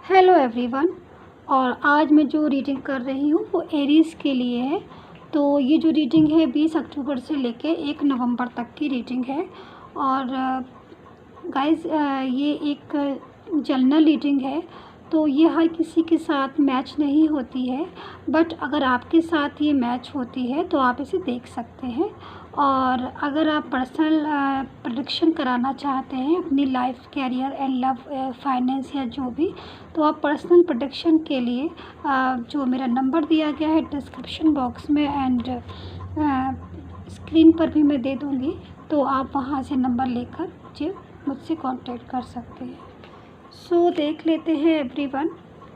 Hello everyone. और आज मैं जो रीडिंग कर रही हूँ वो एरीज़ के लिए है। तो ये जो रीडिंग है 20 अक्टूबर से लेके 1 नवंबर तक की रीडिंग है। और गाइस ये एक जनरल रीडिंग है, तो ये हर किसी के साथ मैच नहीं होती है, बट अगर आपके साथ ये मैच होती है तो आप इसे देख सकते हैं। और अगर आप पर्सनल प्रेडिक्शन कराना चाहते हैं अपनी life, career and love, finance या जो भी, तो आप पर्सनल प्रेडिक्शन के लिए जो मेरा नंबर दिया गया है डिस्क्रिप्शन बॉक्स में एंड स्क्रीन पर भी मैं दे दूँगी, तो आप वहाँ से नंबर लेकर मुझसे कांटेक्ट कर सकते हैं। सो देख लेते हैं एवरीवन,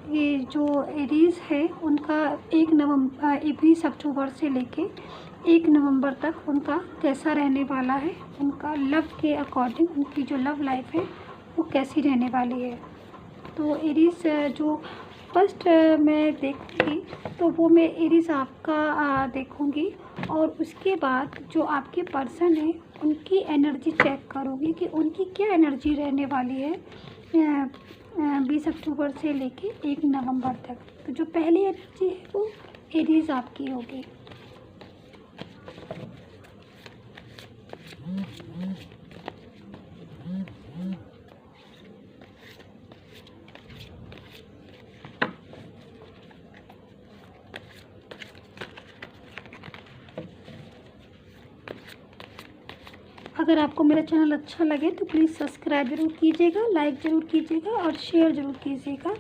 ये जो एरीज़ है उनका 20 अक्टूबर से लेके 1 नवंबर तक उनका कैसा रहने वाला है, उनका लव के अकॉर्डिंग उनकी जो लव लाइफ है वो कैसी रहने वाली है। तो एरीज़ जो फर्स्ट मैं देखूँगी तो वो मैं एरीज़ आपका देखूँगी, और उसके बाद जो आपके पर्सन है उनकी एनर्जी चेक करूँगी कि उनकी क्या एनर्जी रहने वाली है 20 अक्टूबर से लेके 1 नवंबर तक। तो जो पहली एनर्जी है वो एरीज़ आपकी होगी। अगर आपको मेरा चैनल अच्छा लगे तो प्लीज़ सब्सक्राइब ज़रूर कीजिएगा, लाइक ज़रूर कीजिएगा और शेयर ज़रूर कीजिएगा।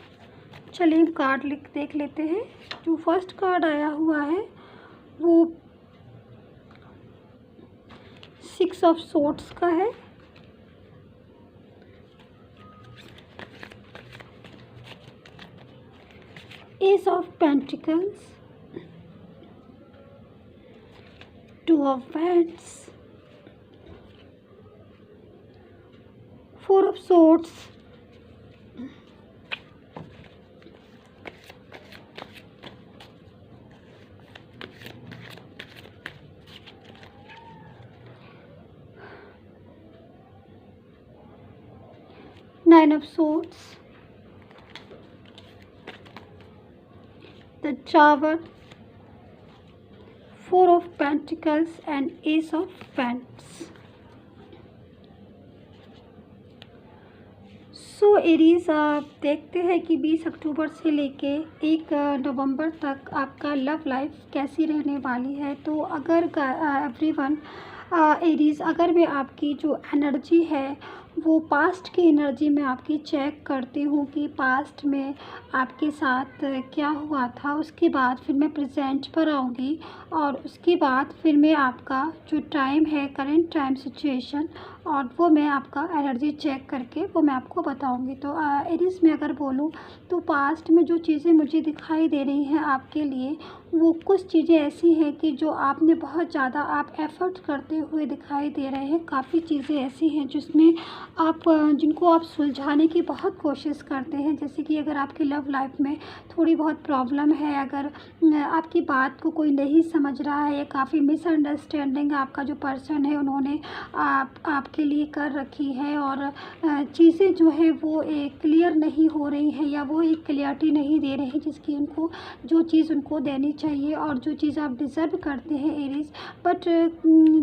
चलिए हम कार्ड देख लेते हैं। जो फर्स्ट कार्ड आया हुआ है वो 6 ऑफ सोर्ड्स का है। S of pentacles, 2 of wands, 4 of swords, 9 of swords, the Tower, 4 of Pentacles and Ace of Wands. So Aries, आप देखते हैं कि 20 अक्टूबर से लेके 1 नवंबर तक आपका लव लाइफ कैसी रहने वाली है। तो अगर एवरीवन एरीज़, अगर मैं आपकी जो एनर्जी है वो पास्ट की एनर्जी में आपकी चेक करती हूँ कि पास्ट में आपके साथ क्या हुआ था, उसके बाद फिर मैं प्रेजेंट पर आऊँगी और उसके बाद फिर मैं आपका जो टाइम है करेंट टाइम सिचुएशन, और वो मैं आपका एनर्जी चेक करके वो मैं आपको बताऊंगी। तो एरीज़ में अगर बोलूँ तो पास्ट में जो चीज़ें मुझे दिखाई दे रही हैं आपके लिए, वो कुछ चीज़ें ऐसी हैं कि जो आपने बहुत ज़्यादा आप एफ़र्ट करते हुए दिखाई दे रहे हैं। काफ़ी चीज़ें ऐसी हैं जिसमें आप जिनको आप सुलझाने की बहुत कोशिश करते हैं। जैसे कि अगर आपकी लव लाइफ में थोड़ी बहुत प्रॉब्लम है, अगर आपकी बात को कोई नहीं समझ रहा है, या काफ़ी मिसअंडरस्टैंडिंग आपका जो पर्सन है उन्होंने आपके लिए कर रखी है, और चीज़ें जो है वो क्लियर नहीं हो रही हैं, या वो एक क्लियरिटी नहीं दे रही जिसकी उनको जो चीज़ उनको देनी चाहिए और जो चीज़ आप डिज़र्व करते हैं एरीज़। बट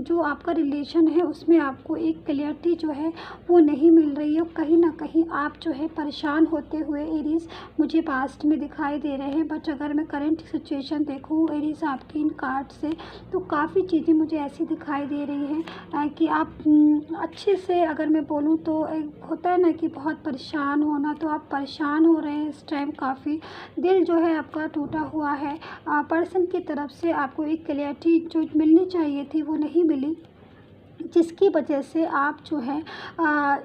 जो आपका रिलेशन है उसमें आपको एक क्लियरिटी जो है वो नहीं मिल रही है। कहीं ना कहीं आप जो है परेशान होते हुए एरीज़ मुझे पास्ट में दिखाई दे रहे हैं। बट अगर मैं करंट सिचुएशन देखूँ एरीज़ आपकी इन कार्ड से, तो काफ़ी चीज़ें मुझे ऐसी दिखाई दे रही हैं कि आप अच्छे से, अगर मैं बोलूँ तो एक होता है ना कि बहुत परेशान होना, तो आप परेशान हो रहे हैं इस टाइम। काफ़ी दिल जो है आपका टूटा हुआ है। पर्सन की तरफ से आपको एक क्लैरिटी जो मिलनी चाहिए थी वो नहीं मिली, जिसकी वजह से आप जो है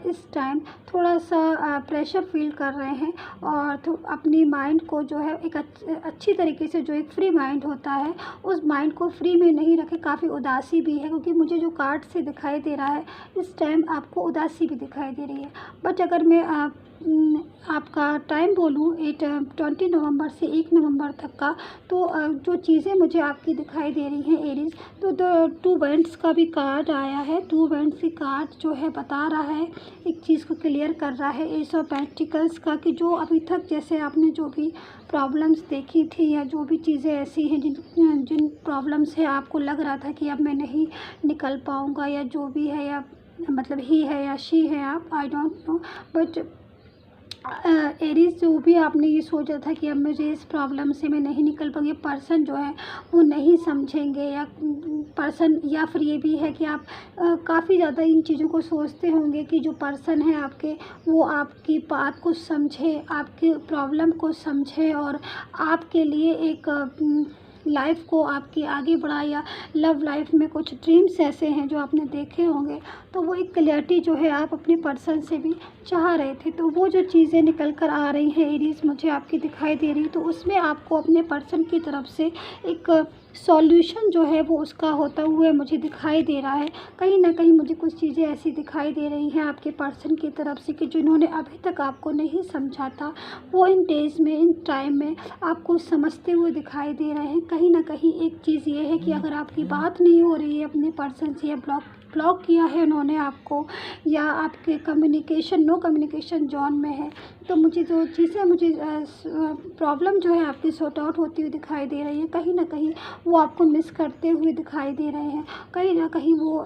इस टाइम थोड़ा सा प्रेशर फील कर रहे हैं, और तो अपनी माइंड को जो है एक अच्छी तरीके से, जो एक फ्री माइंड होता है उस माइंड को फ्री में नहीं रखे। काफ़ी उदासी भी है, क्योंकि मुझे जो कार्ड से दिखाई दे रहा है इस टाइम आपको उदासी भी दिखाई दे रही है। बट अगर मैं आपका टाइम बोलूँ 20 नवंबर से 1 नवंबर तक का, तो जो चीज़ें मुझे आपकी दिखाई दे रही हैं एरीज़, तो 2 वेंट्स का भी कार्ड आया है। 2 वेंट्स की कार्ड जो है बता रहा है, एक चीज़ को क्लियर कर रहा है एस ऑफ पेंटिकल्स का, कि जो अभी तक जैसे आपने जो भी प्रॉब्लम्स देखी थी या जो भी चीज़ें ऐसी हैं जिन प्रॉब्लम से आपको लग रहा था कि अब मैं नहीं निकल पाऊँगा, या जो भी है, या मतलब ही है या शी है, आप I don't know, but Aries जो भी आपने ये सोचा था कि अब मुझे इस प्रॉब्लम से मैं नहीं निकल पाऊँगी, पर्सन जो है वो नहीं समझेंगे, या पर्सन, या फिर ये भी है कि आप काफ़ी ज़्यादा इन चीज़ों को सोचते होंगे कि जो पर्सन है आपके, वो आपकी बात को समझे, आपके प्रॉब्लम को समझे, और आपके लिए एक लाइफ को आपकी आगे बढ़ाए, या लव लाइफ में कुछ ड्रीम्स ऐसे हैं जो आपने देखे होंगे, तो वो एक क्लैरिटी जो है आप अपने पर्सन से भी चाह रहे थे, तो वो जो चीज़ें निकल कर आ रही हैं एरीज़ मुझे आपकी दिखाई दे रही, तो उसमें आपको अपने पर्सन की तरफ से एक सॉल्यूशन जो है वो उसका होता हुआ मुझे दिखाई दे रहा है। कहीं ना कहीं मुझे कुछ चीज़ें ऐसी दिखाई दे रही हैं आपके पर्सन की तरफ से कि जिन्होंने अभी तक आपको नहीं समझा था, वो इन डेज़ में, इन टाइम में आपको समझते हुए दिखाई दे रहे हैं। कहीं ना कहीं एक चीज़ ये है कि अगर आपकी बात नहीं हो रही है अपने पर्सन से, या ब्लॉक किया है उन्होंने आपको, या आपके नो कम्युनिकेशन जोन में है, तो मुझे जो चीज़ें प्रॉब्लम जो है आपकी सॉर्ट आउट होती हुई दिखाई दे रही है। कहीं ना कहीं वो आपको मिस करते हुए दिखाई दे रहे हैं, कहीं ना कहीं वो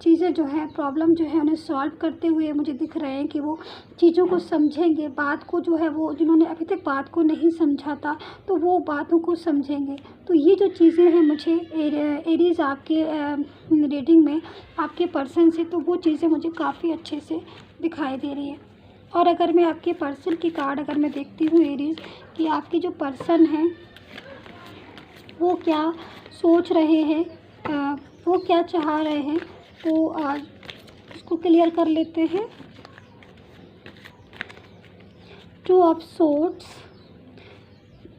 चीज़ें जो है, प्रॉब्लम जो है उन्हें सॉल्व करते हुए मुझे दिख रहे हैं कि वो चीज़ों को समझेंगे, बात को जो है वो, जिन्होंने अभी तक बात को नहीं समझा था तो वो बातों को समझेंगे। तो ये जो चीज़ें हैं मुझे एरीज़ आपके रीडिंग में आपके पर्सन से, तो वो चीज़ें मुझे काफ़ी अच्छे से दिखाई दे रही है। और अगर मैं आपके पर्सन की कार्ड अगर मैं देखती हूँ एरीज़, कि आपके जो पर्सन हैं वो क्या सोच रहे हैं, वो क्या चाह रहे हैं, तो उसको क्लियर कर लेते हैं। 2 of swords,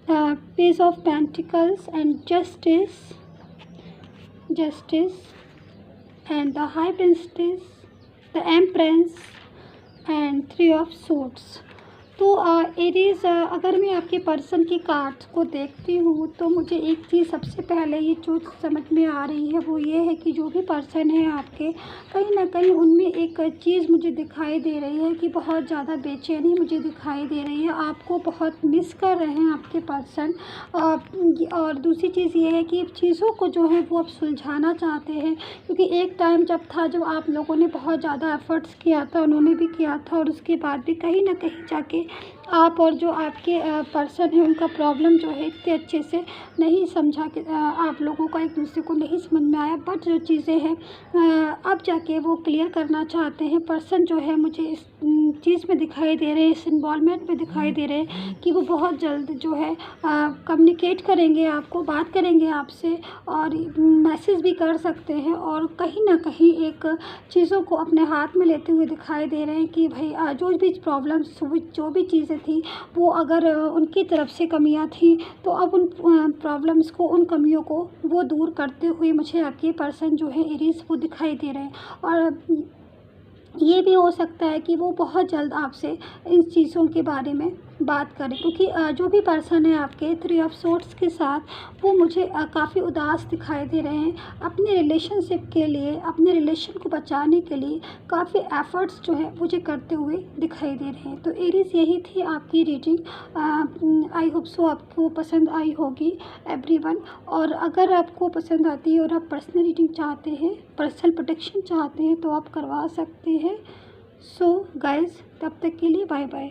page of pentacles and justice and the high priestess, the empress and 3 of swords। तो एरीज़, अगर मैं आपके पर्सन की कार्ड्स को देखती हूँ तो मुझे एक चीज़ सबसे पहले ये जो समझ में आ रही है वो ये है कि जो भी पर्सन है आपके, कहीं ना कहीं उनमें एक चीज़ मुझे दिखाई दे रही है कि बहुत ज़्यादा बेचैनी मुझे दिखाई दे रही है, आपको बहुत मिस कर रहे हैं आपके पर्सन। और दूसरी चीज़ ये है कि चीज़ों को जो है वो अब सुलझाना चाहते हैं, क्योंकि एक टाइम जब था जब आप लोगों ने बहुत ज़्यादा एफ़र्ट्स किया था, उन्होंने भी किया था, और उसके बाद भी कहीं ना कहीं जाके आप और जो आपके पर्सन है उनका प्रॉब्लम जो है इतने अच्छे से नहीं समझा कि आप लोगों का एक दूसरे को नहीं समझ में आया, बट जो चीज़ें हैं अब जाके वो क्लियर करना चाहते हैं। पर्सन जो है मुझे इस चीज़ में दिखाई दे रहे हैं, इस इन्वॉल्वमेंट में दिखाई दे रहे हैं कि वो बहुत जल्द जो है कम्युनिकेट करेंगे, आपको बात करेंगे आपसे, और मैसेज भी कर सकते हैं, और कहीं ना कहीं एक चीज़ों को अपने हाथ में लेते हुए दिखाई दे रहे हैं कि भाई जो भी प्रॉब्लम्स, जो भी चीज़ें थी, वो अगर उनकी तरफ से कमियां थी तो अब उन प्रॉब्लम्स को, उन कमियों को वो दूर करते हुए मुझे आपके पर्सन जो है एरीज़ वो दिखाई दे रहे हैं। और ये भी हो सकता है कि वो बहुत जल्द आपसे इन चीज़ों के बारे में बात करें, क्योंकि जो भी पर्सन है आपके 3 ऑफ सोर्ड्स के साथ वो मुझे काफ़ी उदास दिखाई दे रहे हैं, अपने रिलेशनशिप के लिए, अपने रिलेशन को बचाने के लिए काफ़ी एफ़र्ट्स जो है मुझे करते हुए दिखाई दे रहे हैं। तो एरीज़, यही थी आपकी रीडिंग। आई होप सो आपको पसंद आई होगी एवरीवन। और अगर आपको पसंद आती है और आप पर्सनल रीडिंग चाहते हैं, पर्सनल प्रोटेक्शन चाहते हैं, तो आप करवा सकते हैं। सो गाइज़, तब तक के लिए बाय बाय।